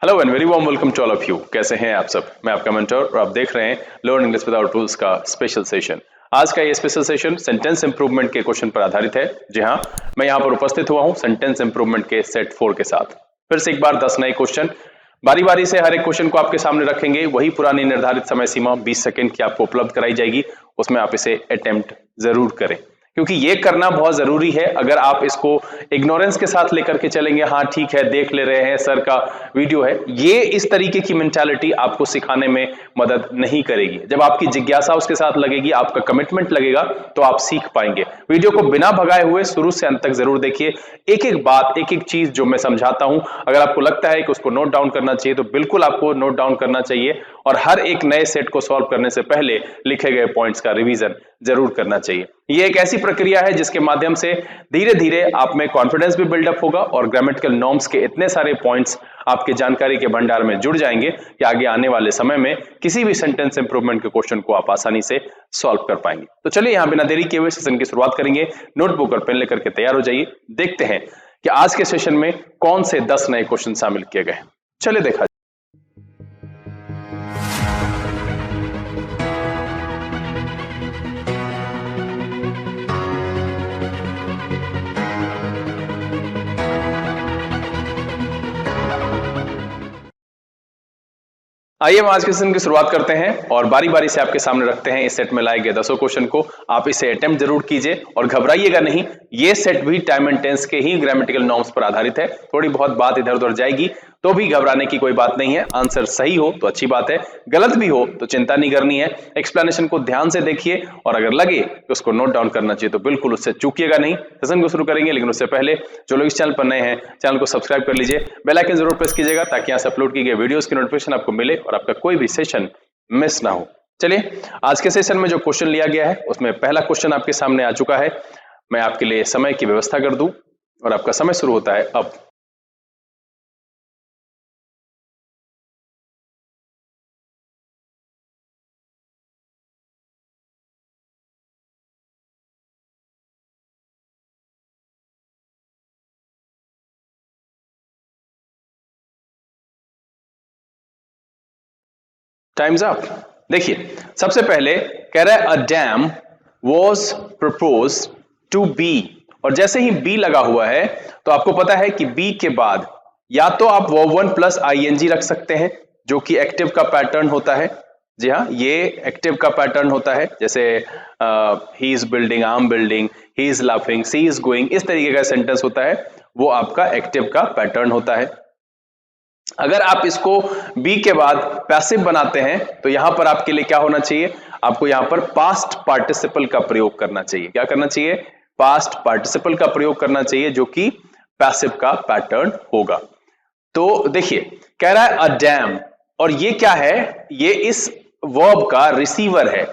Hello and very warm welcome to all of you. कैसे हैं आप सब? मैं आपका मेंटर और आप देख रहे हैं लर्न इंग्लिश विदाउट रूल्स का स्पेशल सेशन। आज का ये स्पेशल सेशन सेंटेंस इंप्रूवमेंट के क्वेश्चन पर आधारित है। जी हाँ, मैं यहाँ पर उपस्थित हुआ हूँ सेंटेंस इंप्रूवमेंट के सेट 4 के साथ। फिर से एक बार 10 नए क्वेश्चन बारी बारी से हर एक क्वेश्चन को आपके सामने रखेंगे। वही पुरानी निर्धारित समय सीमा 20 सेकंड की आपको उपलब्ध कराई जाएगी, उसमें आप इसे अटेम्प्ट जरूर करें, क्योंकि ये करना बहुत जरूरी है। अगर आप इसको इग्नोरेंस के साथ लेकर के चलेंगे, हाँ ठीक है देख ले रहे हैं सर का वीडियो है, ये इस तरीके की मेंटालिटी आपको सिखाने में मदद नहीं करेगी। जब आपकी जिज्ञासा उसके साथ लगेगी, आपका कमिटमेंट लगेगा, तो आप सीख पाएंगे। वीडियो को बिना भगाए हुए शुरू से अंत तक जरूर देखिए। एक एक बात, एक एक चीज जो मैं समझाता हूं, अगर आपको लगता है कि उसको नोट डाउन करना चाहिए तो बिल्कुल आपको नोट डाउन करना चाहिए, और हर एक नए सेट को सॉल्व करने से पहले लिखे गए पॉइंट्स का रिवीजन जरूर करना चाहिए। ये एक ऐसी प्रक्रिया है जिसके माध्यम से धीरे धीरे आप में कॉन्फिडेंस भी बिल्डअप होगा और ग्रामेटिकल नॉर्म्स के इतने सारे पॉइंट्स आपके जानकारी के भंडार में जुड़ जाएंगे कि आगे आने वाले समय में किसी भी सेंटेंस इंप्रूवमेंट के क्वेश्चन को आप आसानी से सॉल्व कर पाएंगे। तो चलिए यहां बिना देरी किए हुए सेशन की शुरुआत करेंगे। नोटबुक और पेन लेकर के तैयार हो जाइए। देखते हैं कि आज के सेशन में कौन से 10 नए क्वेश्चन शामिल किए गए। चलिए देखा। आइए हम आज के सेशन की शुरुआत करते हैं और बारी बारी से आपके सामने रखते हैं इस सेट में लाए गए 10 क्वेश्चन को। आप इसे अटेम्प्ट जरूर कीजिए और घबराइएगा नहीं। ये सेट भी टाइम एंड टेंस के ही ग्रामेटिकल नॉर्म्स पर आधारित है। थोड़ी बहुत बात इधर उधर जाएगी तो भी घबराने की कोई बात नहीं है। आंसर सही हो तो अच्छी बात है, गलत भी हो तो चिंता नहीं करनी है। एक्सप्लेनेशन को ध्यान से देखिए और अगर लगे कि उसको नोट डाउन करना चाहिए तो बिल्कुल उससे चूकिएगा नहीं। सेशन को शुरू करेंगे, लेकिन उससे पहले जो लोग इस चैनल पर नए हैं, चैनल को सब्सक्राइब कर लीजिए, बेल आइकन जरूर प्रेस कीजिएगा ताकि यहाँ से अपलोड की गई वीडियोस की नोटिफिकेशन आपको मिले और आपका कोई भी सेशन मिस ना हो। चलिए आज के सेशन में जो क्वेश्चन लिया गया है उसमें पहला क्वेश्चन आपके सामने आ चुका है। मैं आपके लिए समय की व्यवस्था कर दूं और आपका समय शुरू होता है अब। Times up. देखिए सबसे पहले कह रहा है a dam was propose to be, और जैसे ही बी लगा हुआ है तो आपको पता है कि बी के बाद या तो आप वर्ब वन प्लस आईएनजी रख सकते हैं जो कि एक्टिव का पैटर्न होता है। जी हाँ, ये एक्टिव का पैटर्न होता है। जैसे he is building, I am building, he is laughing, she is going, इस तरीके का सेंटेंस होता है, वो आपका एक्टिव का पैटर्न होता है। अगर आप इसको बी के बाद पैसिव बनाते हैं तो यहां पर आपके लिए क्या होना चाहिए? आपको यहां पर पास्ट पार्टिसिपल का प्रयोग करना चाहिए। क्या करना चाहिए? पास्ट पार्टिसिपल का प्रयोग करना चाहिए जो कि पैसिव का पैटर्न होगा। तो देखिए कह रहा है अ डैम, और ये क्या है? ये इस वर्ब का रिसीवर है।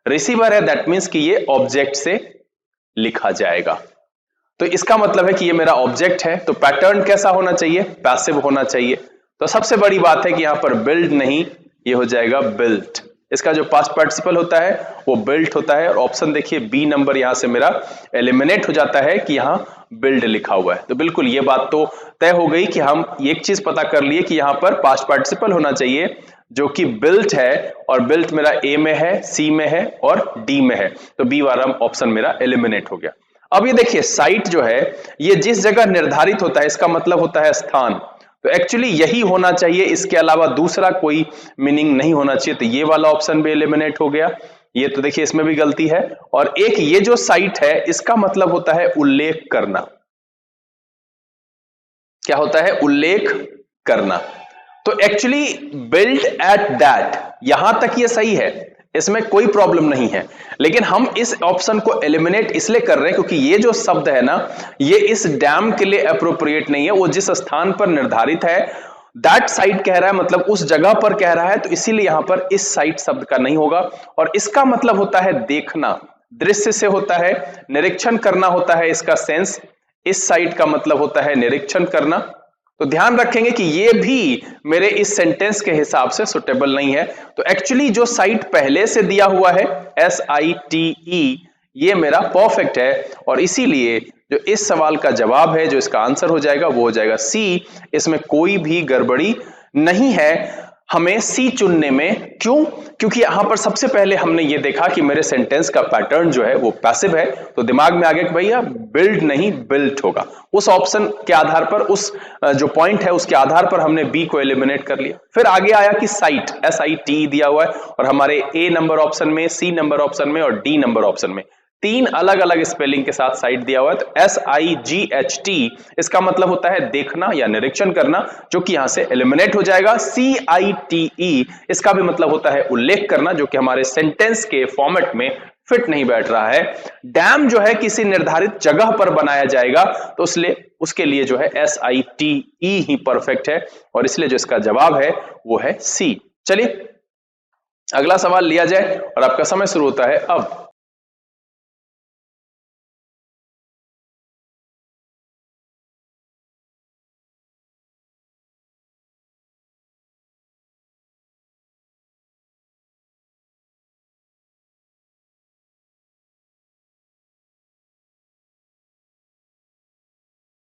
रिसीवर है, दैट मीन्स कि ये ऑब्जेक्ट से लिखा जाएगा। तो इसका मतलब है कि ये मेरा ऑब्जेक्ट है, तो पैटर्न कैसा होना चाहिए? पैसिव होना चाहिए। तो सबसे बड़ी बात है कि यहां पर बिल्ड नहीं, ये हो जाएगा बिल्ट। इसका जो पास्ट पार्टिसिपल होता है वो बिल्ट होता है। और ऑप्शन देखिए बी नंबर यहां से मेरा एलिमिनेट हो जाता है कि यहां बिल्ड लिखा हुआ है। तो बिल्कुल ये बात तो तय हो गई कि हम एक चीज पता कर लिए कि यहां पर पास्ट पार्टिसिपल होना चाहिए जो कि बिल्ट है, और बिल्ट मेरा ए में है, सी में है और डी में है। तो बी वाला ऑप्शन मेरा एलिमिनेट हो गया। अब ये देखिए साइट जो है ये जिस जगह निर्धारित होता है इसका मतलब होता है स्थान। तो एक्चुअली यही होना चाहिए, इसके अलावा दूसरा कोई मीनिंग नहीं होना चाहिए। तो ये वाला ऑप्शन भी एलिमिनेट हो गया। ये तो देखिए इसमें भी गलती है। और एक ये जो साइट है इसका मतलब होता है उल्लेख करना। क्या होता है? उल्लेख करना। तो एक्चुअली बिल्ड एट दैट, यहां तक ये सही है, इसमें कोई प्रॉब्लम नहीं है। लेकिन हम इस ऑप्शन को एलिमिनेट इसलिए कर रहे हैं क्योंकि ये जो शब्द है ना, ये इस डैम के लिए अप्रोप्रिएट नहीं है। वो जिस स्थान पर निर्धारित है दैट साइट कह रहा है, मतलब उस जगह पर कह रहा है, तो इसीलिए यहां पर इस साइट शब्द का नहीं होगा। और इसका मतलब होता है देखना, दृश्य से होता है, निरीक्षण करना होता है इसका सेंस। इस साइट का मतलब होता है निरीक्षण करना। तो ध्यान रखेंगे कि ये भी मेरे इस सेंटेंस के हिसाब से सुटेबल नहीं है। तो एक्चुअली जो साइट पहले से दिया हुआ है SITE, ये मेरा परफेक्ट है, और इसीलिए जो इस सवाल का जवाब है, जो इसका आंसर हो जाएगा वो हो जाएगा सी। इसमें कोई भी गड़बड़ी नहीं है हमें सी चुनने में। क्यों? क्योंकि यहां पर सबसे पहले हमने ये देखा कि मेरे सेंटेंस का पैटर्न जो है वो पैसिव है, तो दिमाग में आ गया कि भैया बिल्ड नहीं बिल्ट होगा। उस ऑप्शन के आधार पर, उस जो पॉइंट है उसके आधार पर हमने बी को एलिमिनेट कर लिया। फिर आगे आया कि साइट, SIT दिया हुआ है और हमारे ए नंबर ऑप्शन में, सी नंबर ऑप्शन में और डी नंबर ऑप्शन में तीन अलग अलग स्पेलिंग के साथ साइट दिया हुआ है। तो SIGHT इसका मतलब होता है देखना या निरीक्षण करना, जो कि यहां से एलिमिनेट हो जाएगा। CITE इसका भी मतलब होता है उल्लेख करना, जो कि हमारे सेंटेंस के फॉर्मेट में फिट नहीं बैठ रहा है। डैम जो है किसी निर्धारित जगह पर बनाया जाएगा, तो उसके लिए जो है SITE ही परफेक्ट है, और इसलिए जो इसका जवाब है वो है सी। चलिए अगला सवाल लिया जाए और आपका समय शुरू होता है अब।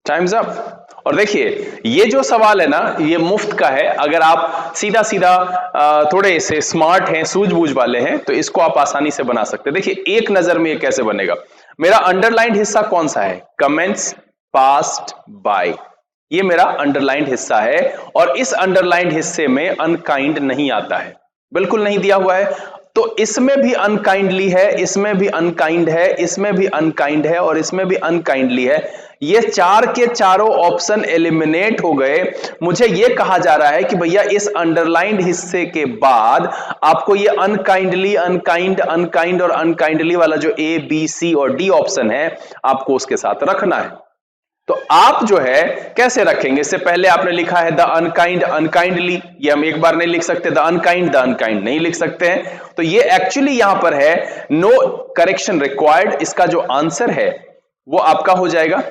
Times up. और देखिए ये जो सवाल है ना, ये मुफ्त का है। अगर आप सीधा सीधा थोड़े से स्मार्ट हैं, सूझबूझ वाले हैं, तो इसको आप आसानी से बना सकते हैं। देखिए एक नजर में ये कैसे बनेगा। मेरा अंडरलाइंड हिस्सा कौन सा है? कमेंट्स पास्ट बाय, ये मेरा अंडरलाइंड हिस्सा है, और इस अंडरलाइंड हिस्से में अनकाइंड नहीं आता है, बिल्कुल नहीं दिया हुआ है। तो इसमें भी अनकाइंडली है, इसमें भी अनकाइंड है, इसमें भी अनकाइंड है, और इसमें भी अनकाइंडली है। ये चार के चारों ऑप्शन एलिमिनेट हो गए। मुझे ये कहा जा रहा है कि भैया इस अंडरलाइंड हिस्से के बाद आपको ये अनकाइंडली, अनकाइंड, अनकाइंड और अनकाइंडली वाला जो A, B, C और D ऑप्शन है, आपको उसके साथ रखना है। तो आप जो है कैसे रखेंगे? इससे पहले आपने लिखा है द अनकाइंड, अनकाइंडली, ये हम एक बार नहीं लिख सकते। द अनकाइंड नहीं लिख सकते हैं। तो ये एक्चुअली यहां पर है नो करेक्शन रिक्वायर्ड। इसका जो आंसर है वो आपका हो जाएगा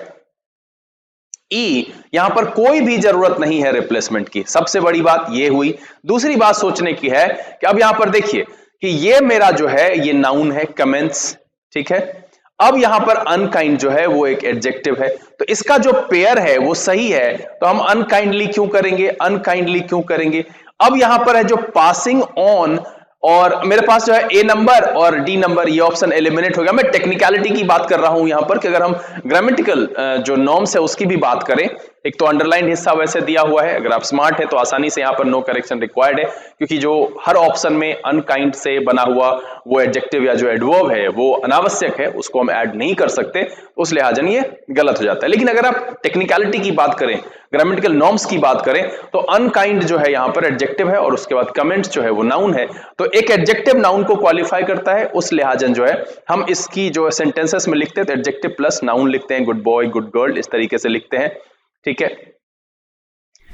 ई। यहां पर कोई भी जरूरत नहीं है रिप्लेसमेंट की। सबसे बड़ी बात ये हुई। दूसरी बात सोचने की है कि अब यहां पर देखिए कि ये मेरा जो है ये नाउन है, कमेंट्स, ठीक है। अब यहां पर अनकाइंड जो है वो एक एडजेक्टिव है, तो इसका जो पेयर है वो सही है, तो हम अनकाइंडली क्यों करेंगे, अनकाइंडली क्यों करेंगे। अब यहां पर है जो पासिंग ऑन, और मेरे पास जो है ए नंबर और डी नंबर, ये ऑप्शन एलिमिनेट हो गया। मैं टेक्निकलिटी की बात कर रहा हूं यहां पर कि अगर हम ग्रामेटिकल जो नॉर्म्स है उसकी भी बात करें, एक तो अंडरलाइन हिस्सा वैसे दिया हुआ है, अगर आप स्मार्ट है तो आसानी से यहां पर नो करेक्शन रिक्वायर्ड है, क्योंकि जो हर ऑप्शन में अनकाइंड से बना हुआ वो एडजेक्टिव या जो एडवर्ब है वो अनावश्यक है, उसको हम ऐड नहीं कर सकते, उस लिहाजन ये गलत हो जाता है। लेकिन अगर आप टेक्निकलिटी की बात करें, ग्रामेटिकल नॉर्म्स की बात करें, तो अनकाइंड जो है यहां पर एडजेक्टिव है, और उसके बाद कमेंट्स जो है वो नाउन है। तो एक एडजेक्टिव नाउन को क्वालिफाई करता है, उस लिहाजन जो है हम इसकी जो सेंटेंसेस में लिखते हैं तो एडजेक्टिव प्लस नाउन लिखते हैं, गुड बॉय, गुड गर्ल, इस तरीके से लिखते हैं, ठीक है।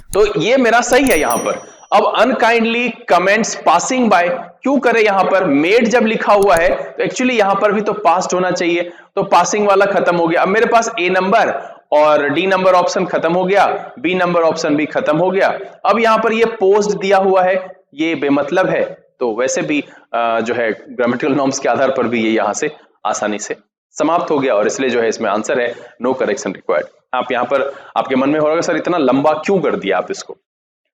तो ये मेरा सही है यहां पर। अब अनकाइंडली, कमेंट्स, पासिंग बाय क्यों करें? यहां पर मेड जब लिखा हुआ है तो एक्चुअली यहां पर भी तो पास्ट होना चाहिए, तो पासिंग वाला खत्म हो गया। अब मेरे पास ए नंबर और डी नंबर ऑप्शन खत्म हो गया, बी नंबर ऑप्शन भी खत्म हो गया। अब यहां पर ये पोस्ट दिया हुआ है, ये बेमतलब है, तो वैसे भी जो है ग्रामेटिकल नॉर्म्स के आधार पर भी ये यहां से आसानी से समाप्त हो गया, और इसलिए जो है इसमें आंसर है नो करेक्शन रिक्वायर्ड। आप यहां पर आपके मन में होगा सर इतना लंबा क्यों कर दिया आप इसको,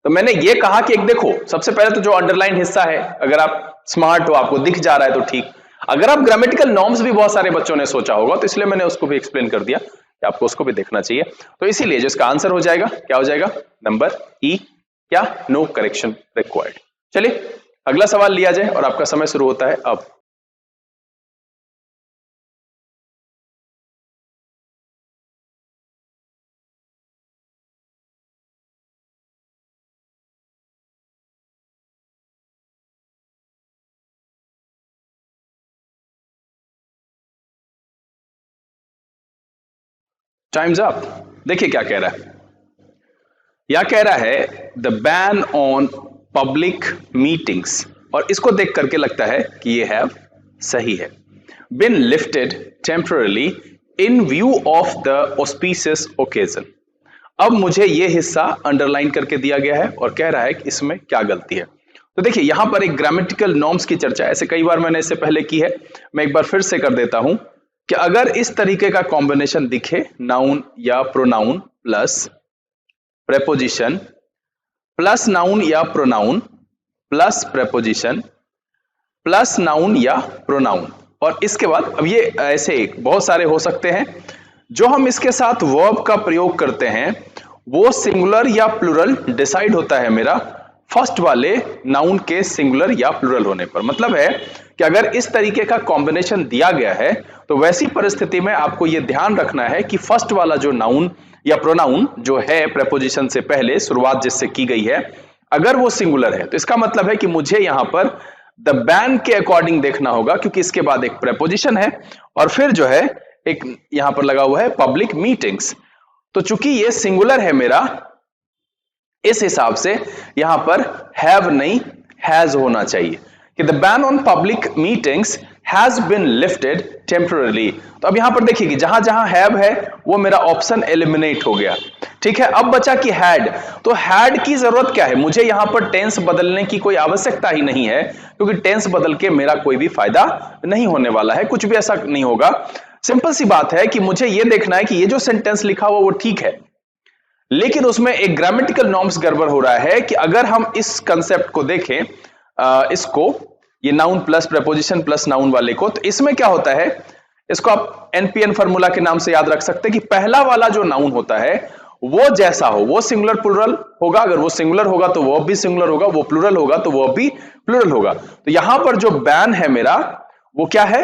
तो मैंने ये कहा कि एक देखो, सबसे पहले तो जो अंडरलाइन हिस्सा है, अगर आप स्मार्ट हो, आपको दिख जा रहा है तो ठीक। अगर आप ग्रामेटिकल नॉर्म्स भी बहुत सारे बच्चों ने सोचा होगा, तो इसलिए मैंने उसको भी एक्सप्लेन कर दिया कि आपको उसको भी देखना चाहिए। तो इसीलिए जो इसका आंसर हो जाएगा, क्या हो जाएगा? नंबर ई, क्या? No correction required. चलिए अगला सवाल लिया जाए और आपका समय शुरू होता है अब। Times up. देखिए क्या कह रहा है, या कह रहा है the ban on public meetings, और इसको देख करके लगता है कि ये है सही है। Been lifted temporarily in view of the auspicious occasion. अब मुझे ये हिस्सा अंडरलाइन करके दिया गया है और कह रहा है कि इसमें क्या गलती है। तो देखिए यहां पर एक ग्रामेटिकल नॉर्म्स की चर्चा, ऐसे कई बार मैंने इससे पहले की है, मैं एक बार फिर से कर देता हूं कि अगर इस तरीके का कॉम्बिनेशन दिखे, नाउन या pronoun plus preposition plus noun या pronoun plus preposition plus noun या प्रोनाउन। और इसके बाद अब ये ऐसे बहुत सारे हो सकते हैं। जो हम इसके साथ वर्ब का प्रयोग करते हैं वो सिंगुलर या प्लूरल डिसाइड होता है मेरा फर्स्ट वाले नाउन के सिंगुलर या प्लूरल होने पर। मतलब है कि अगर इस तरीके का कॉम्बिनेशन दिया गया है तो वैसी परिस्थिति में आपको यह ध्यान रखना है कि फर्स्ट वाला जो नाउन या प्रोनाउन जो है प्रेपोजिशन से पहले शुरुआत जिससे की गई है अगर वो सिंगुलर है तो इसका मतलब है कि मुझे यहां पर द बैन के अकॉर्डिंग देखना होगा, क्योंकि इसके बाद एक प्रेपोजिशन है और फिर जो है एक यहां पर लगा हुआ है पब्लिक मीटिंग्स। तो चूंकि ये सिंगुलर है मेरा, इस हिसाब से यहां पर हैव नहीं हैज होना चाहिए कि the ban on public meetings has been lifted temporary. तो अब यहां पर देखिए कि जहां जहां हैव है वो मेरा ऑप्शन एलिमिनेट हो गया। ठीक है, अब बचा कि हैड। तो हैड की जरूरत क्या है, मुझे यहां पर टेंस बदलने की कोई आवश्यकता ही नहीं है, क्योंकि टेंस बदल के मेरा कोई भी फायदा नहीं होने वाला है, कुछ भी ऐसा नहीं होगा। सिंपल सी बात है कि मुझे यह देखना है कि ये जो सेंटेंस लिखा हुआ वो ठीक है, लेकिन उसमें एक ग्रामेटिकल नॉर्म्स गड़बड़ हो रहा है। कि अगर हम इस कंसेप्ट को देखें, इसको ये noun plus preposition plus noun वाले को, तो इसमें क्या होता है, इसको आप एनपीएन फार्मूला के नाम से याद रख सकते हैं कि पहला वाला जो नाउन होता है वो जैसा हो वो सिंगुलर प्लूरल होगा, अगर वो सिंगुलर होगा तो वो भी सिंगुलर होगा, वो प्लूरल होगा तो वो भी प्लूरल होगा। तो यहां पर जो बैन है मेरा वो क्या है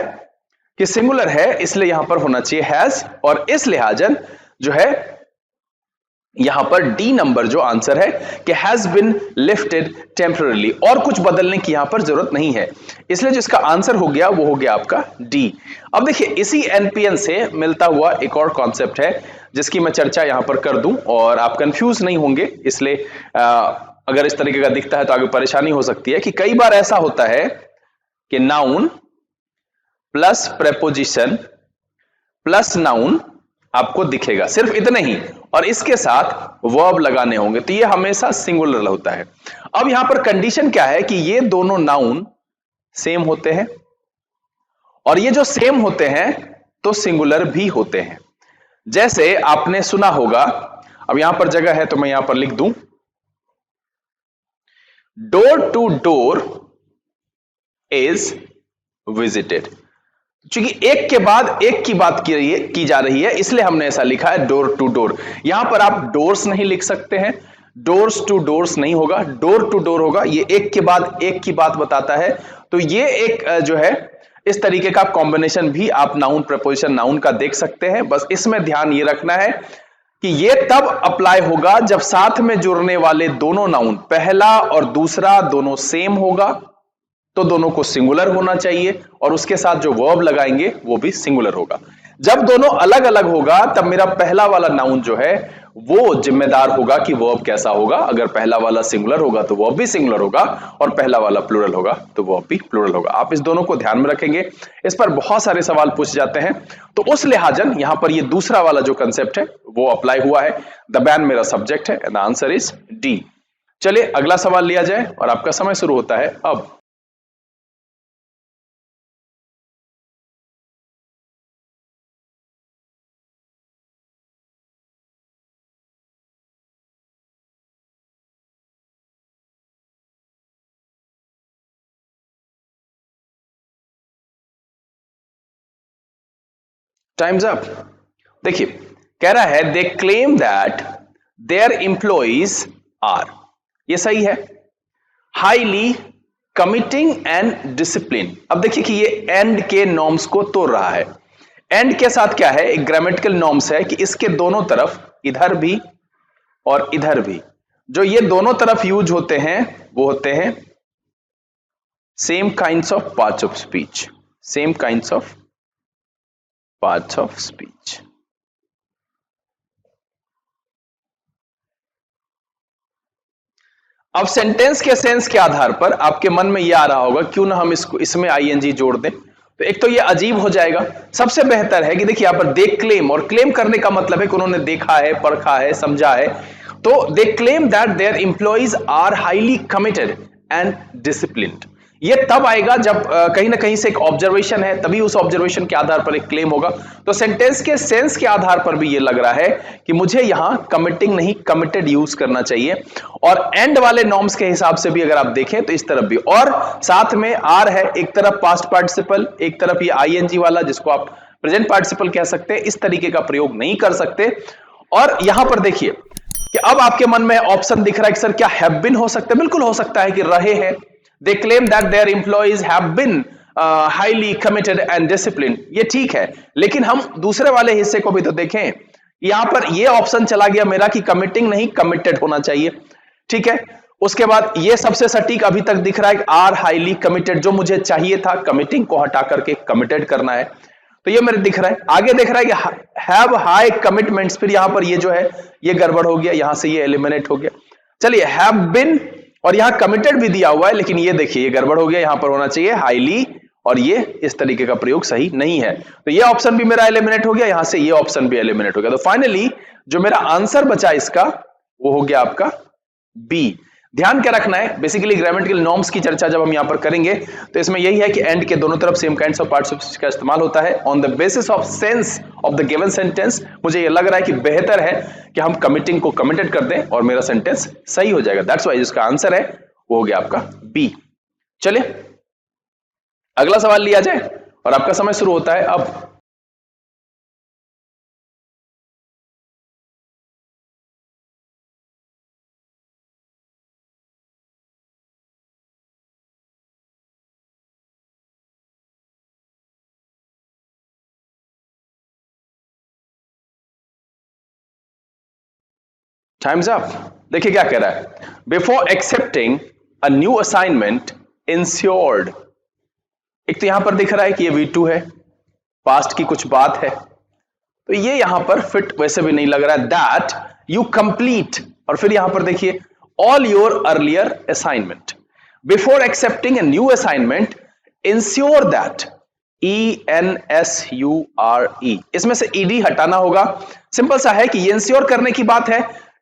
कि सिंगुलर है, इसलिए यहां पर होना चाहिए हैज, और इस लिहाजन जो है यहां पर डी नंबर जो आंसर है कि हैज बिन लिफ्टेड टेम्पररीली, और कुछ बदलने की यहां पर जरूरत नहीं है, इसलिए जिसका आंसर हो गया वो हो गया आपका डी। अब देखिए इसी एनपीएन से मिलता हुआ एक और कॉन्सेप्ट है जिसकी मैं चर्चा यहां पर कर दूं और आप कंफ्यूज नहीं होंगे, इसलिए अगर इस तरीके का दिखता है तो आगे परेशानी हो सकती है कि कई बार ऐसा होता है कि noun plus preposition plus noun आपको दिखेगा सिर्फ इतने ही, और इसके साथ वर्ब लगाने होंगे, तो ये हमेशा सिंगुलर होता है। अब यहां पर कंडीशन क्या है कि ये दोनों नाउन सेम होते हैं, और ये जो सेम होते हैं तो सिंगुलर भी होते हैं। जैसे आपने सुना होगा, अब यहां पर जगह है तो मैं यहां पर लिख दूं, door to door is visited. क्योंकि एक के बाद एक की बात की जा रही है, इसलिए हमने ऐसा लिखा है डोर टू डोर। यहां पर आप डोर्स नहीं लिख सकते हैं, डोर्स टू डोर्स नहीं होगा, डोर टू डोर होगा। ये एक के बाद एक की बात बताता है, तो ये एक जो है इस तरीके का कॉम्बिनेशन भी आप नाउन प्रेपोजिशन नाउन का देख सकते हैं। बस इसमें ध्यान ये रखना है कि ये तब अप्लाई होगा जब साथ में जुड़ने वाले दोनों नाउन पहला और दूसरा दोनों सेम होगा, तो दोनों को सिंगुलर होना चाहिए, और उसके साथ जो वर्ब लगाएंगे वो भी सिंगुलर होगा। जब दोनों अलग अलग होगा तब मेरा पहला वाला नाउन जो है वो जिम्मेदार होगा कि वर्ब कैसा होगा। अगर पहला वाला सिंगुलर होगा तो वर्ब भी सिंगुलर होगा, और पहला वाला प्लूरल होगा तो वर्ब भी प्लूरल होगा। आप इस दोनों को ध्यान में रखेंगे, इस पर बहुत सारे सवाल पूछे जाते हैं, तो उस लिहाजन यहां पर ये दूसरा वाला जो कंसेप्ट है वो अप्लाई हुआ है। द बैन मेरा सब्जेक्ट है, and the answer is D. चलिए अगला सवाल लिया जाए, और आपका समय शुरू होता है अब। Times up. देखिए कह रहा है they claim that their employees are, ये सही है, हाईली कमिटिंग एंड डिसिप्लिन। अब देखिए कि ये एंड के नॉर्म्स को तोड़ रहा है। एंड के साथ क्या है, एक ग्रामेटिकल नॉर्म्स है कि इसके दोनों तरफ, इधर भी और इधर भी, जो ये दोनों तरफ यूज होते हैं वो होते हैं same kinds of parts of speech, same kinds of parts of speech. अब सेंटेंस के सेंस के आधार पर आपके मन में यह आ रहा होगा क्यों ना हम इसको इसमें आईएनजी जोड़ दें, तो एक तो ये अजीब हो जाएगा। सबसे बेहतर है कि देखिए यहां पर दे क्लेम, और क्लेम करने का मतलब है कि उन्होंने देखा है, परखा है, समझा है, तो they claim that their employees are highly committed and disciplined. ये तब आएगा जब कहीं ना कहीं से एक ऑब्जर्वेशन है, तभी उस ऑब्जर्वेशन के आधार पर एक क्लेम होगा। तो सेंटेंस के सेंस के आधार पर भी ये लग रहा है कि मुझे यहां कमिटिंग नहीं कमिटेड यूज करना चाहिए। और एंड वाले नॉर्म्स के हिसाब से भी अगर आप देखें तो इस तरफ भी, और साथ में आर है, एक तरफ पास्ट पार्टिसिपल, एक तरफ ये आईएनजी वाला जिसको आप प्रेजेंट पार्टिसिपल कह सकते हैं, इस तरीके का प्रयोग नहीं कर सकते। और यहां पर देखिए कि अब आपके मन में ऑप्शन दिख रहा है कि सर क्या हैव बीन हो सकता है? बिल्कुल हो सकता है कि रहे हैं। They claim that their employees have been highly committed and discipline, ये ठीक है, लेकिन हम दूसरे वाले हिस्से को भी तो देखें। यहां पर ये ऑप्शन चला गया मेरा कि कमिटिंग नहीं कमिटेड होना चाहिए, ठीक है। उसके बाद ये सबसे सटीक अभी तक दिख रहा है आर हाईली कमिटेड, जो मुझे चाहिए था कमिटिंग को हटा करके कमिटेड करना है, तो ये मेरे दिख रहा है। आगे दिख रहा है कि हैव हाई कमिटमेंट्स, फिर यहां पर ये जो है ये गड़बड़ हो गया, यहां से ये एलिमिनेट हो गया। चलिए हैव बिन, और यहां कमिटेड भी दिया हुआ है, लेकिन ये देखिए ये गड़बड़ हो गया, यहां पर होना चाहिए हाईली, और ये इस तरीके का प्रयोग सही नहीं है। तो ये ऑप्शन भी मेरा एलिमिनेट हो गया, यहां से ये ऑप्शन भी एलिमिनेट हो गया। तो फाइनली जो मेरा आंसर बचा इसका वो हो गया आपका बी। ध्यान क्या रखना है, बेसिकली ग्रामेटिकल नॉर्म्स की चर्चा जब हम यहां पर करेंगे तो इसमें यही है कि एंड के दोनों तरफ सेम काइंड्स ऑफ पार्टिसिपल्स का इस्तेमाल होता है on the basis of sense of the given sentence. मुझे ये लग रहा है कि बेहतर है कि हम कमिटिंग को कमिटेड कर दें और मेरा सेंटेंस सही हो जाएगा। दैट्स व्हाई जिसका आंसर है वो हो गया आपका बी। चलिए अगला सवाल लिया जाए और आपका समय शुरू होता है अब। Times up. देखिए क्या कह रहा है, before accepting a new assignment insured. एक तो यहां पर दिख रहा है कि ये V2 है, पास्ट की कुछ बात है, तो ये यहां पर फिट वैसे भी नहीं लग रहा है। दैट यू कंप्लीट, और फिर यहां पर देखिए all your earlier assignment. Before accepting a new assignment ensure that, ENSURE, इसमें से ED हटाना होगा। सिंपल सा है कि ये इंश्योर करने की बात है,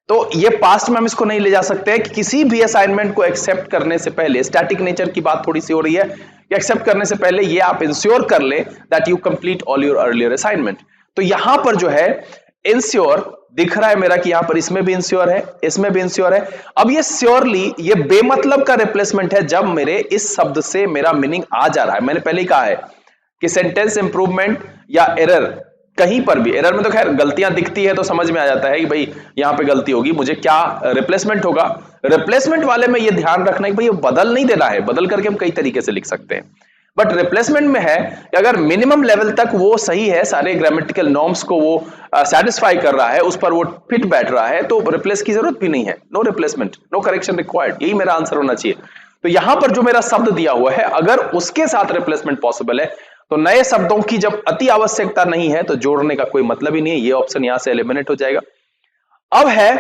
तो ये पास्ट में हम इसको नहीं ले जा सकते कि किसी भी असाइनमेंट को एक्सेप्ट करने से पहले, स्टैटिक नेचर की बात थोड़ी सी हो रही है, एक्सेप्ट करने से पहले ये आप इंश्योर कर ले that you complete all your earlier assignment. तो यहां पर जो है इंश्योर दिख रहा है मेरा कि यहां पर इसमें भी इंश्योर है, इसमें भी इंश्योर है। अब ये श्योरली ये बेमतलब का रिप्लेसमेंट है जब मेरे इस शब्द से मेरा मीनिंग आ जा रहा है। मैंने पहले ही कहा है कि सेंटेंस इंप्रूवमेंट या एरर, कहीं पर भी एरर में तो खैर गलतियां दिखती है तो समझ में आ जाता है कि भाई यहां पे गलती होगी, मुझे क्या रिप्लेसमेंट होगा। रिप्लेसमेंट वाले में ये ध्यान रखना है कि भाई ये बदल नहीं देना है, बदल करके हम कई तरीके से लिख सकते हैं, बट रिप्लेसमेंट में है कि अगर मिनिमम लेवल तक वो सही है, सारे ग्रामेटिकल नॉर्म्स को वो सेटिस्फाई कर रहा है, उस पर वो फिट बैठ रहा है, तो रिप्लेस की जरूरत भी नहीं है। No replacement, no correction required, यही मेरा आंसर होना चाहिए। तो यहां पर जो मेरा शब्द दिया हुआ है अगर उसके साथ रिप्लेसमेंट पॉसिबल है तो नए शब्दों की जब अति आवश्यकता नहीं है तो जोड़ने का कोई मतलब ही नहीं है, ये ऑप्शन यहां से एलिमिनेट हो जाएगा। अब है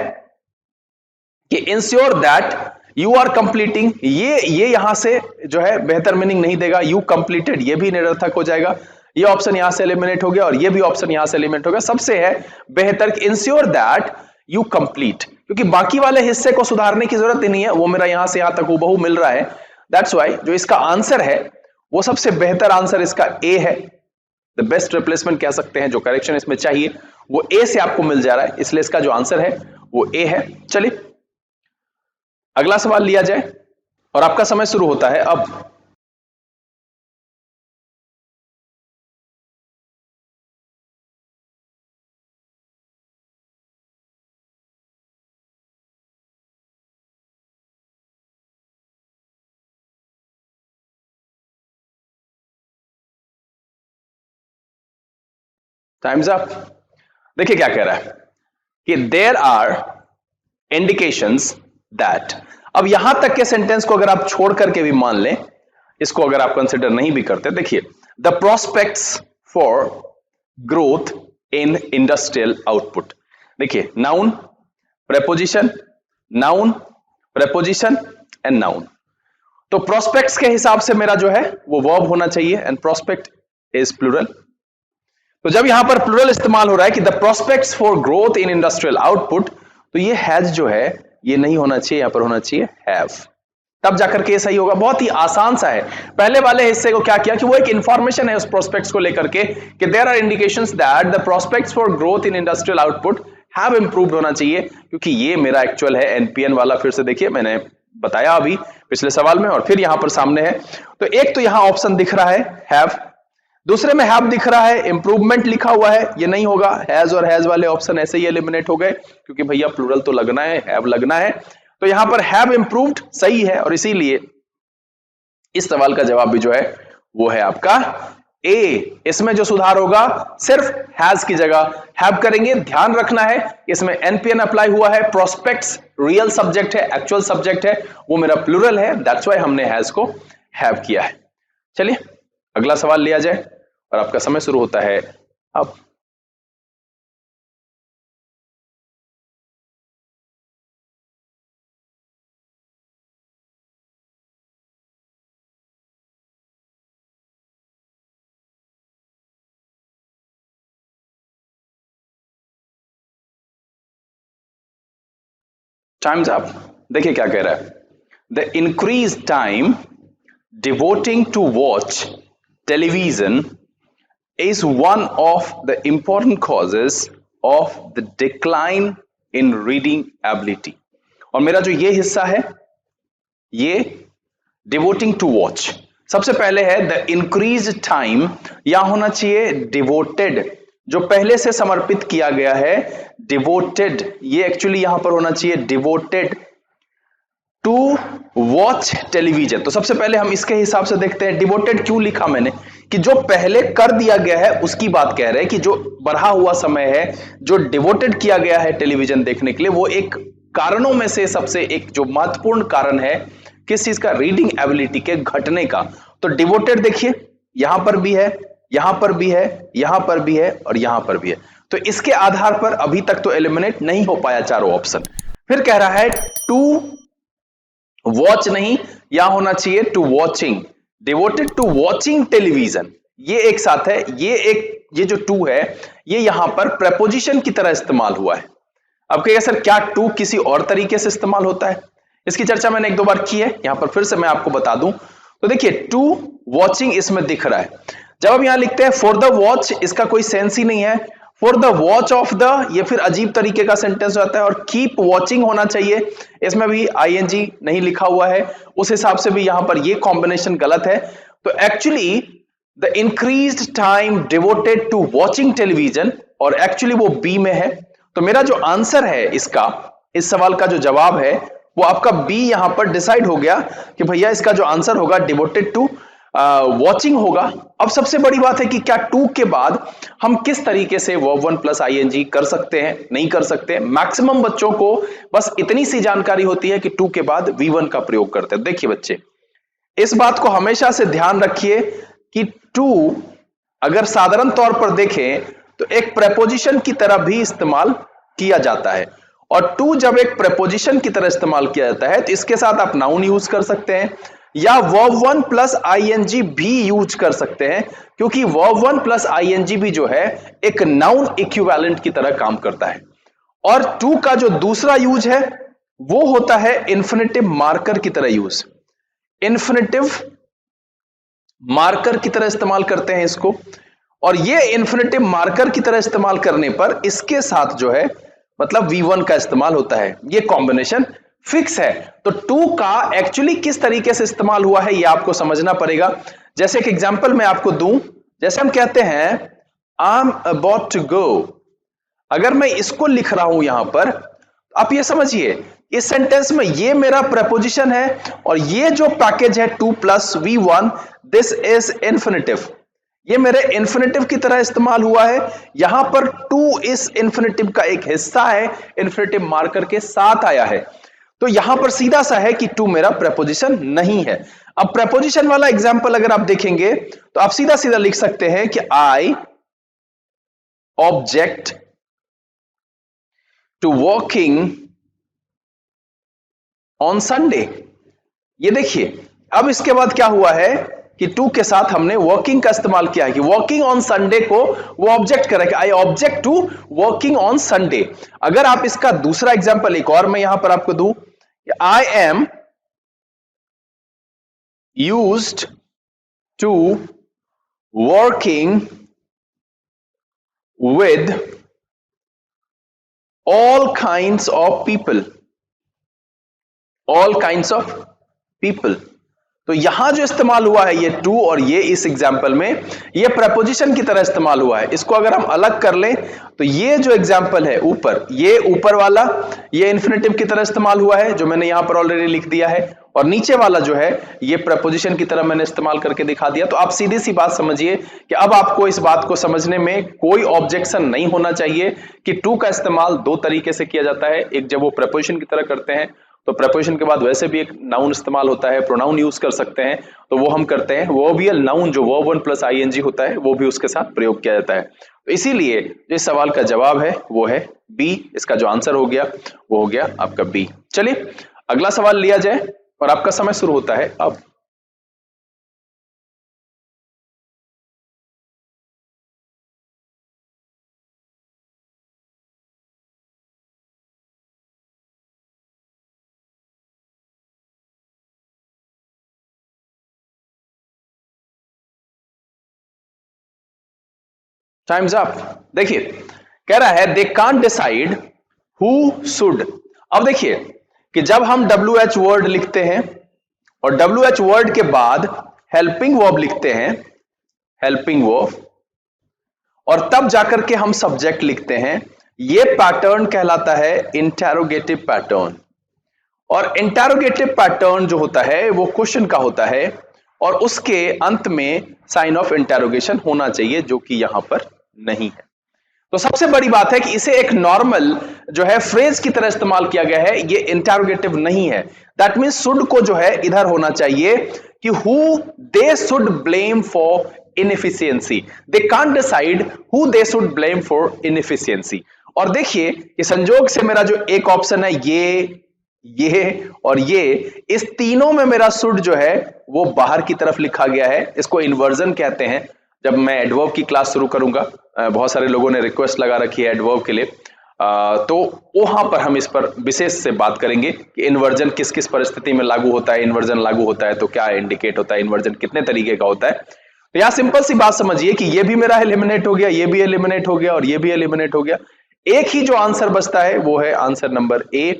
कि ensure that you are completing, ये यहां से जो है बेहतर मीनिंग नहीं देगा। यू कंप्लीटेड ये भी निरर्थक हो जाएगा, ये ऑप्शन यहां से एलिमिनेट हो गया और ये भी ऑप्शन यहां से एलिमिनेट हो गया। सबसे है बेहतर कि इंश्योर दैट यू कंप्लीट, क्योंकि बाकी वाले हिस्से को सुधारने की जरूरत ही नहीं है, वो मेरा यहां से यहां तक हूबहू मिल रहा है। दैट्स व्हाई जो इसका आंसर है वो सबसे बेहतर आंसर इसका ए है। द बेस्ट रिप्लेसमेंट कह सकते हैं, जो करेक्शन इसमें चाहिए वो ए से आपको मिल जा रहा है, इसलिए इसका जो आंसर है वो ए है। चलिए अगला सवाल लिया जाए और आपका समय शुरू होता है अब। Times up. देखिए क्या कह रहा है कि देयर आर इंडिकेशंस दैट, अब यहां तक के सेंटेंस को अगर आप छोड़ करके भी मान लें, इसको अगर आप कंसिडर नहीं भी करते, देखिए the prospects for growth in industrial output. देखिए noun, preposition, noun, preposition and noun. तो प्रोस्पेक्ट्स के हिसाब से मेरा जो है वो वर्ब होना चाहिए एंड प्रोस्पेक्ट इज प्लूरल। तो जब यहां पर प्लूरल इस्तेमाल हो रहा है कि the prospects for growth in industrial output, तो ये हैज जो है ये नहीं होना चाहिए, यहां पर होना चाहिए हैव। तब जाकर के सही होगा। बहुत ही आसान सा है। पहले वाले हिस्से को क्या किया कि वो एक इंफॉर्मेशन है उस प्रोस्पेक्ट्स को लेकर के कि there are indications that the prospects for growth in industrial output have improved होना चाहिए, क्योंकि ये मेरा एक्चुअल है एनपीएन वाला। फिर से देखिए, मैंने बताया अभी पिछले सवाल में और फिर यहां पर सामने है। तो एक तो यहां ऑप्शन दिख रहा है हैव, दूसरे में हैव दिख रहा है, इंप्रूवमेंट लिखा हुआ है, ये नहीं होगा। हैज और हैज वाले ऑप्शन ऐसे ही एलिमिनेट हो गए, क्योंकि भैया प्लूरल तो लगना है, हैव लगना है। तो यहां पर हैव इंप्रूव्ड सही है, और इसीलिए इस सवाल का जवाब भी जो है वो है आपका ए। इसमें जो सुधार होगा सिर्फ हैज की जगह हैव करेंगे। ध्यान रखना है इसमें एनपीएन अप्लाई हुआ है, प्रोस्पेक्ट्स रियल सब्जेक्ट है, एक्चुअल सब्जेक्ट है, वो मेरा प्लूरल है, दैट्स व्हाई हमने हैज को हैव किया है। चलिए अगला सवाल लिया जाए, और आपका समय शुरू होता है अब। Times up. देखिए क्या कह रहा है, the increase time devoting to watch television is one of the important causes of the decline in reading ability। और मेरा जो ये हिस्सा है ये devoting to watch, सबसे पहले है द increased time, या होना चाहिए devoted, जो पहले से समर्पित किया गया है devoted, ये एक्चुअली यहां पर होना चाहिए devoted टू वॉच टेलीविजन। तो सबसे पहले हम इसके हिसाब से देखते हैं डिवोटेड क्यों लिखा मैंने, कि जो पहले कर दिया गया है उसकी बात कह रहे हैं, कि जो बढ़ा हुआ समय है जो डिवोटेड किया गया है टेलीविजन देखने के लिए, वो एक कारणों में से सबसे एक जो महत्वपूर्ण कारण है किस चीज का, रीडिंग एबिलिटी के घटने का। तो डिवोटेड देखिए यहां पर भी है, यहां पर भी है, यहां पर भी है और यहां पर भी है। तो इसके आधार पर अभी तक तो एलिमिनेट नहीं हो पाया चारों ऑप्शन। फिर कह रहा है टू वॉच नहीं, या होना चाहिए to watching, devoted to watching television, ये एक साथ है। ये जो टू है ये यहां पर प्रेपोजिशन की तरह इस्तेमाल हुआ है। अब कहिएगा सर क्या टू किसी और तरीके से इस्तेमाल होता है, इसकी चर्चा मैंने एक दो बार की है, यहां पर फिर से मैं आपको बता दूं। तो देखिए टू वॉचिंग इसमें दिख रहा है, जब हम यहां लिखते हैं फॉर द वॉच, इसका कोई सेंस ही नहीं है। For the watch of the, ये फिर अजीब तरीके का सेंटेंस होता है। और कीप वॉचिंग होना चाहिए, इसमें भी आईएनजी नहीं लिखा हुआ है, उस हिसाब से भी यहां पर ये कॉम्बिनेशन गलत है। तो actually the increased time devoted to watching television, और एक्चुअली वो बी में है। तो मेरा जो आंसर है इसका, इस सवाल का जो जवाब है वो आपका बी यहां पर डिसाइड हो गया कि भैया इसका जो आंसर होगा डिवोटेड टू वॉचिंग होगा। अब सबसे बड़ी बात है कि क्या टू के बाद हम किस तरीके से वर्ब वन प्लस आईएनजी कर सकते हैं, नहीं कर सकते। मैक्सिमम बच्चों को बस इतनी सी जानकारी होती है कि टू के बाद वी1 का प्रयोग करते हैं। देखिए बच्चे इस बात को हमेशा से ध्यान रखिए कि टू अगर साधारण तौर पर देखें तो एक प्रेपोजिशन की तरह भी इस्तेमाल किया जाता है, और टू जब एक प्रेपोजिशन की तरह इस्तेमाल किया जाता है तो इसके साथ आप नाउन यूज कर सकते हैं या वर्ब वन प्लस आईएनजी भी यूज कर सकते हैं, क्योंकि वर्ब वन प्लस आईएनजी भी जो है एक नाउन इक्विवेलेंट की तरह काम करता है। और टू का जो दूसरा यूज है वो होता है इन्फिनेटिव मार्कर की तरह यूज, इन्फिनेटिव मार्कर की तरह इस्तेमाल करते हैं इसको। और ये इन्फिनेटिव मार्कर की तरह इस्तेमाल करने पर इसके साथ जो है मतलब V1 का इस्तेमाल होता है, ये कॉम्बिनेशन फिक्स है। तो टू का एक्चुअली किस तरीके से इस्तेमाल हुआ है ये आपको समझना पड़ेगा। जैसे एक एग्जांपल मैं आपको दूं, जैसे हम कहते हैं I am about to go, अगर मैं इसको लिख रहा हूं यहां पर, आप ये समझिए इस सेंटेंस में ये मेरा प्रेपोजिशन है और ये जो पैकेज है two plus V1, this is infinitive, ये मेरे इन्फिनेटिव की तरह इस्तेमाल हुआ है। यहां पर टू इस इन्फिनेटिव का एक हिस्सा है, इन्फिनेटिव मार्कर के साथ आया है। तो यहां पर सीधा सा है कि टू मेरा प्रेपोजिशन नहीं है। अब प्रेपोजिशन वाला एग्जांपल अगर आप देखेंगे तो आप सीधा सीधा लिख सकते हैं कि I object to walking on Sunday. ये देखिए अब इसके बाद क्या हुआ है कि टू के साथ हमने वर्किंग का इस्तेमाल किया है कि वर्किंग ऑन संडे को वो ऑब्जेक्ट करेगा, I object to working on Sunday. अगर आप इसका दूसरा एग्जांपल एक और मैं यहां पर आपको दूं, I am used to working with all kinds of people, all kinds of people। तो यहां जो इस्तेमाल हुआ है ये टू और ये इस एग्जाम्पल में ये प्रपोजिशन की तरह इस्तेमाल हुआ है। इसको अगर हम अलग कर लें तो ये जो एग्जाम्पल है ऊपर, ये ऊपर वाला ये इन्फिनेटिव की तरह इस्तेमाल हुआ है जो मैंने यहां पर ऑलरेडी लिख दिया है, और नीचे वाला जो है ये प्रपोजिशन की तरह मैंने इस्तेमाल करके दिखा दिया। तो आप सीधी सी बात समझिए कि अब आपको इस बात को समझने में कोई ऑब्जेक्शन नहीं होना चाहिए कि टू का इस्तेमाल दो तरीके से किया जाता है। एक जब वो प्रपोजिशन की तरह करते हैं तो प्रपोजिशन के बाद वैसे भी एक नाउन इस्तेमाल होता है, प्रोनाउन यूज कर सकते हैं, तो वो हम करते हैं। वर्बियल नाउन जो वर्ब वन प्लस आईएनजी होता है वो भी उसके साथ प्रयोग किया जाता है। तो इसीलिए जो इस सवाल का जवाब है वो है बी। इसका जो आंसर हो गया वो हो गया आपका बी। चलिए अगला सवाल लिया जाए और आपका समय शुरू होता है अब। Times up. देखिए कह रहा है they can't decide who should. अब देखिए कि जब हम WH वर्ड लिखते हैं और WH वर्ड के बाद हेल्पिंग वर्ब लिखते हैं, हेल्पिंग वर्ब, और तब जाकर के हम सब्जेक्ट लिखते हैं, ये पैटर्न कहलाता है इंटरोगेटिव पैटर्न। और इंटरोगेटिव पैटर्न जो होता है वो क्वेश्चन का होता है और उसके अंत में साइन ऑफ इंटरोगेशन होना चाहिए जो कि यहां पर नहीं है। तो सबसे बड़ी बात है कि इसे एक नॉर्मल जो है फ्रेज की तरह इस्तेमाल किया गया है, ये इंटरोगेटिव नहीं है। दैट मींस शुड को जो है इधर होना चाहिए कि who they should blame for inefficiency, they can't decide who they should blame for inefficiency. और देखिए कि संजोग से मेरा जो एक ऑप्शन है ये और ये, इस तीनों में मेरा शुड जो है वो बाहर की तरफ लिखा गया है। इसको इन्वर्जन कहते हैं। जब मैं एडवर्ब की क्लास शुरू करूंगा, बहुत सारे लोगों ने रिक्वेस्ट लगा रखी है एडवर्ब के लिए, तो वहां पर हम इस पर विशेष से बात करेंगे कि इन्वर्जन किस किस परिस्थिति में लागू होता है, इन्वर्जन लागू होता है तो क्या इंडिकेट होता है, इन्वर्जन कितने तरीके का होता है। तो यहां सिंपल सी बात समझिए कि ये भी मेरा एलिमिनेट हो गया, ये भी एलिमिनेट हो गया और ये भी एलिमिनेट हो गया। एक ही जो आंसर बचता है वो है आंसर नंबर ए,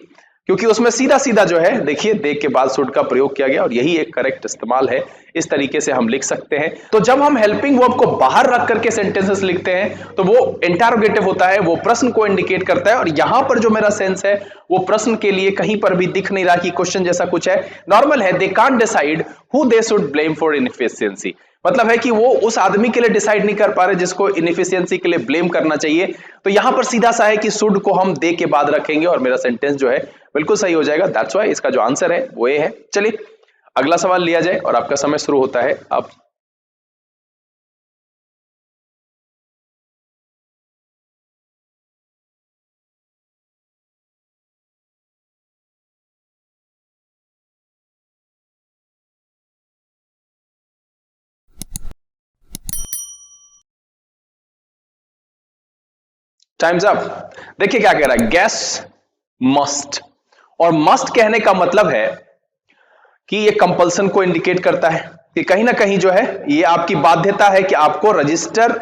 क्योंकि उसमें सीधा सीधा जो है देखिए देख के बाद शुड का प्रयोग किया गया और यही एक करेक्ट इस्तेमाल है। इस तरीके से हम लिख सकते हैं। तो जब हम हेल्पिंग वर्ब को बाहर रख करके सेंटेंसेस लिखते हैं तो वो इंटरोगेटिव होता है, वो प्रश्न को इंडिकेट करता है। और यहां पर जो मेरा सेंस है वो प्रश्न के लिए कहीं पर भी दिख नहीं रहा कि क्वेश्चन जैसा कुछ है, नॉर्मल है। They can't decide who they should blame for inefficiency, मतलब है कि वो उस आदमी के लिए डिसाइड नहीं कर पा रहे जिसको इनएफिशिएंसी के लिए ब्लेम करना चाहिए। तो यहां पर सीधा सा है कि शुड को हम दे के बाद रखेंगे और मेरा सेंटेंस जो है बिल्कुल सही हो जाएगा। दैट्स व्हाई इसका जो आंसर है वो ए है। चलिए अगला सवाल लिया जाए और आपका समय शुरू होता है अब। Times up. देखिए क्या कह रहा है, गेस मस्ट। और मस्ट कहने का मतलब है कि ये कंपल्सन को इंडिकेट करता है कि कहीं ना कहीं जो है ये आपकी बाध्यता है कि आपको register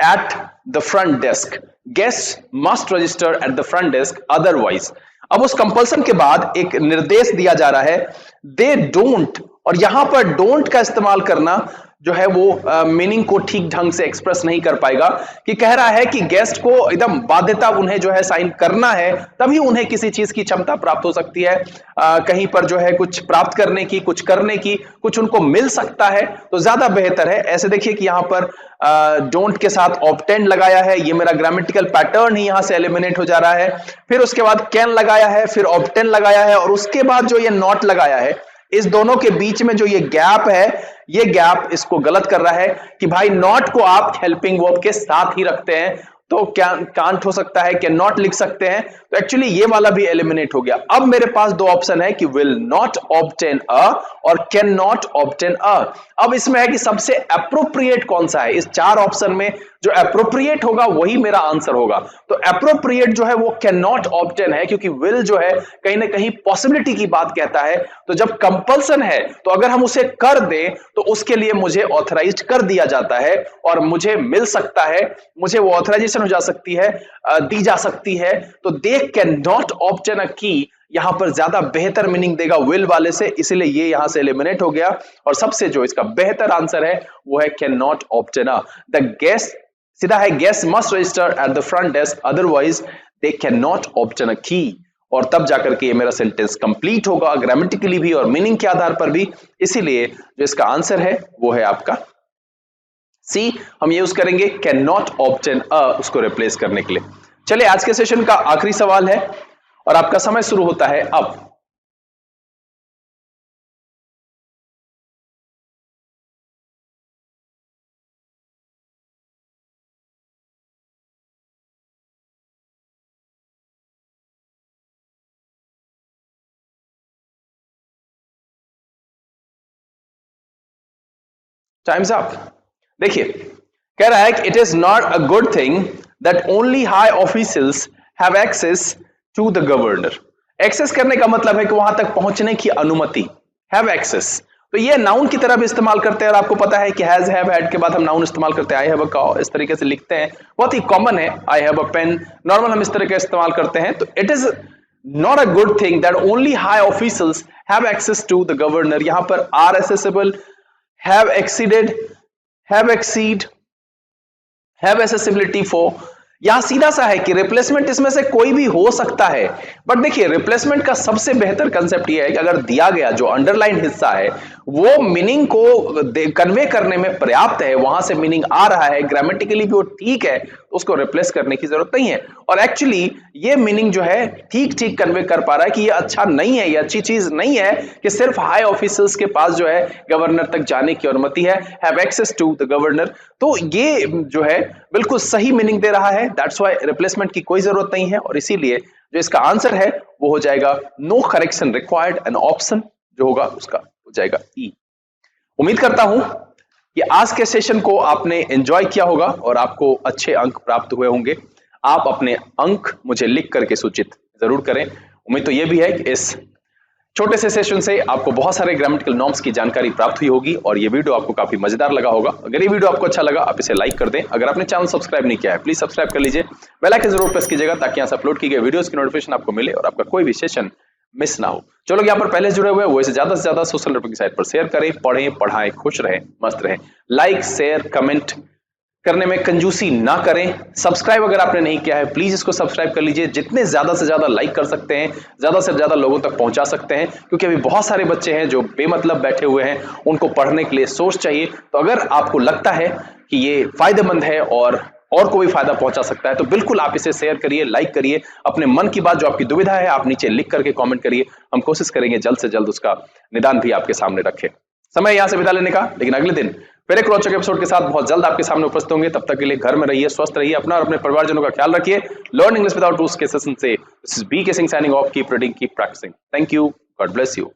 at the front desk. Guest must register at the front desk otherwise. अब उस कंपल्सन के बाद एक निर्देश दिया जा रहा है, दे डोंट, और यहां पर डोंट का इस्तेमाल करना जो है वो मीनिंग को ठीक ढंग से एक्सप्रेस नहीं कर पाएगा। कि कह रहा है कि गेस्ट को एकदम बाध्यता उन्हें जो है साइन करना है, तभी उन्हें किसी चीज की क्षमता प्राप्त हो सकती है, कहीं पर जो है कुछ प्राप्त करने की, कुछ करने की, कुछ उनको मिल सकता है तो ज्यादा बेहतर है। ऐसे देखिए कि यहां पर डोंट के साथ ऑब्टेंड लगाया है, ये मेरा ग्रामेटिकल पैटर्न ही यहां से एलिमिनेट हो जा रहा है। फिर उसके बाद कैन लगाया है, फिर ऑब्टेंड लगाया है, और उसके बाद जो ये नॉट लगाया है, इस दोनों के बीच में जो ये गैप है, ये गैप इसको गलत कर रहा है कि भाई नॉट को आप हेल्पिंग वर्ब के साथ ही रखते हैं तो कांट हो सकता है, कैन नॉट लिख सकते हैं, तो एक्चुअली ये वाला भी एलिमिनेट हो गया। अब मेरे पास दो ऑप्शन है कि विल नॉट ऑब्टेन अ और कैन नॉट ऑब्टेन अ। अब इसमें है कि सबसे अप्रोप्रिएट कौन सा है, इस चार ऑप्शन में जो अप्रोप्रिएट होगा वही मेरा आंसर होगा। तो अप्रोप्रिएट जो है वो कैन नॉट ऑब्टेन है, क्योंकि विल जो है कहीं ना कहीं पॉसिबिलिटी की बात कहता है। तो जब कंपल्सन है तो अगर हम उसे कर दें तो उसके लिए मुझे ऑथराइज कर दिया जाता है और मुझे मिल सकता है, मुझे वो ऑथराइजेशन हो जा सकती है, दी जा सकती है। तो दे कैन नॉट ऑब्टेन अ की यहां पर ज्यादा बेहतर मीनिंग देगा विल वाले से, इसलिए ये यहां से एलिमिनेट हो गया। और सबसे जो इसका बेहतर आंसर है वो है can not obtain a. The guest सीधा है guest must register at the front desk otherwise they can not obtain अ की। और तब जाकर के ये मेरा सेंटेंस कंप्लीट होगा ग्रामेटिकली भी और मीनिंग के आधार पर भी। इसीलिए जो इसका आंसर है वो है आपका सी। हम यूज करेंगे कैन नॉट ऑब्टेन अ उसको रिप्लेस करने के लिए। चलिए आज के सेशन का आखिरी सवाल है और आपका समय शुरू होता है अब। Times up. देखिए कह रहा है कि it is not a good thing that only high officials have access to the governor. Access करने का मतलब है कि वहां तक पहुंचने की अनुमति, हैव एक्सेस। तो ये नाउन की तरह भी इस्तेमाल करते हैं और आपको पता है कि हैज हैव हैड के बाद हम नाउन इस्तेमाल करते हैं। आई हैव अ काउ इस तरीके से लिखते हैं, बहुत ही कॉमन है। I have a pen normal हम इस तरह का इस्तेमाल करते हैं। तो it is not a good thing that only high officials have access to the governor. यहां पर are accessible, have exceeded, have exceed, have accessibility for, यहां सीधा सा है कि रिप्लेसमेंट इसमें से कोई भी हो सकता है। बट देखिए रिप्लेसमेंट का सबसे बेहतर कंसेप्ट यह है कि अगर दिया गया जो अंडरलाइन हिस्सा है वो मीनिंग को कन्वे करने में पर्याप्त है, वहां से मीनिंग आ रहा है, ग्रामेटिकली भी वो ठीक है, तो उसको रिप्लेस करने की जरूरत नहीं है। और एक्चुअली ये मीनिंग जो है ठीक ठीक कन्वे कर पा रहा है कि ये अच्छा नहीं है, ये अच्छी चीज नहीं है कि सिर्फ हाई ऑफिसर्स के पास जो है गवर्नर तक जाने की अनुमति है, have access to the governor. तो ये जो है बिल्कुल सही मीनिंग दे रहा है। दैट्स व्हाई रिप्लेसमेंट की कोई जरूरत नहीं है। और इसीलिए जो इसका आंसर है वो हो जाएगा no correction required, and option जो होगा उसका हो जाएगा ई। उम्मीद करता हूं कि आज के सेशन को आपने एंजॉय किया होगा और आपको अच्छे अंक प्राप्त हुए होंगे। आप अपने अंक मुझे लिख करके सूचित जरूर करें। उम्मीद तो यह भी है कि इस छोटे से सेशन से आपको बहुत सारे ग्रामेटिकल नॉर्म्स की जानकारी प्राप्त हुई होगी और ये वीडियो आपको काफी मजेदार लगा होगा। अगर ये वीडियो आपको अच्छा लगा आप इसे लाइक कर दें। अगर आपने चैनल सब्सक्राइब नहीं किया है प्लीज सब्सक्राइब कर लीजिए, बेल आइकन जरूर प्रेस कीजिएगा ताकि यहाँ से अपलोड की गई वीडियोस की नोटिफिकेशन आपको मिले और आपका कोई भी सेशन मिस ना हो। जो लोग यहाँ पर पहले जुड़े हुए हैं वो इसे ज्यादा से ज्यादा सोशल नेटवर्किंग साइट पर शेयर करें, पढ़ें, पढ़ाएं, खुश रहें, मस्त रहें। लाइक शेयर कमेंट करने में कंजूसी ना करें। सब्सक्राइब अगर आपने नहीं किया है प्लीज इसको सब्सक्राइब कर लीजिए। जितने ज्यादा से ज्यादा लाइक कर सकते हैं ज्यादा से ज्यादा लोगों तक पहुंचा सकते हैं, क्योंकि अभी बहुत सारे बच्चे हैं जो बेमतलब बैठे हुए हैं, उनको पढ़ने के लिए सोर्स चाहिए। तो अगर आपको लगता है कि ये फायदेमंद है और को भी फायदा पहुंचा सकता है तो बिल्कुल आप इसे शेयर करिए, लाइक करिए। अपने मन की बात जो आपकी दुविधा है आप नीचे लिख करके कमेंट करिए। हम कोशिश करेंगे जल्द से जल्द उसका निदान भी आपके सामने रखें। समय यहां से विदा लेने का, लेकिन अगले दिन फिर एक रोचक एपिसोड के साथ बहुत जल्द आपके सामने उपस्थित होंगे। तब तक के लिए घर में रहिए, स्वस्थ रहिए, अपना और अपने परिवारजनों का ख्याल रखिए। लर्न इंग्लिश विदाउट रूल्स के सेशन से this is B K Singh signing off. Keep reading, keep practising. Thank you, God bless you.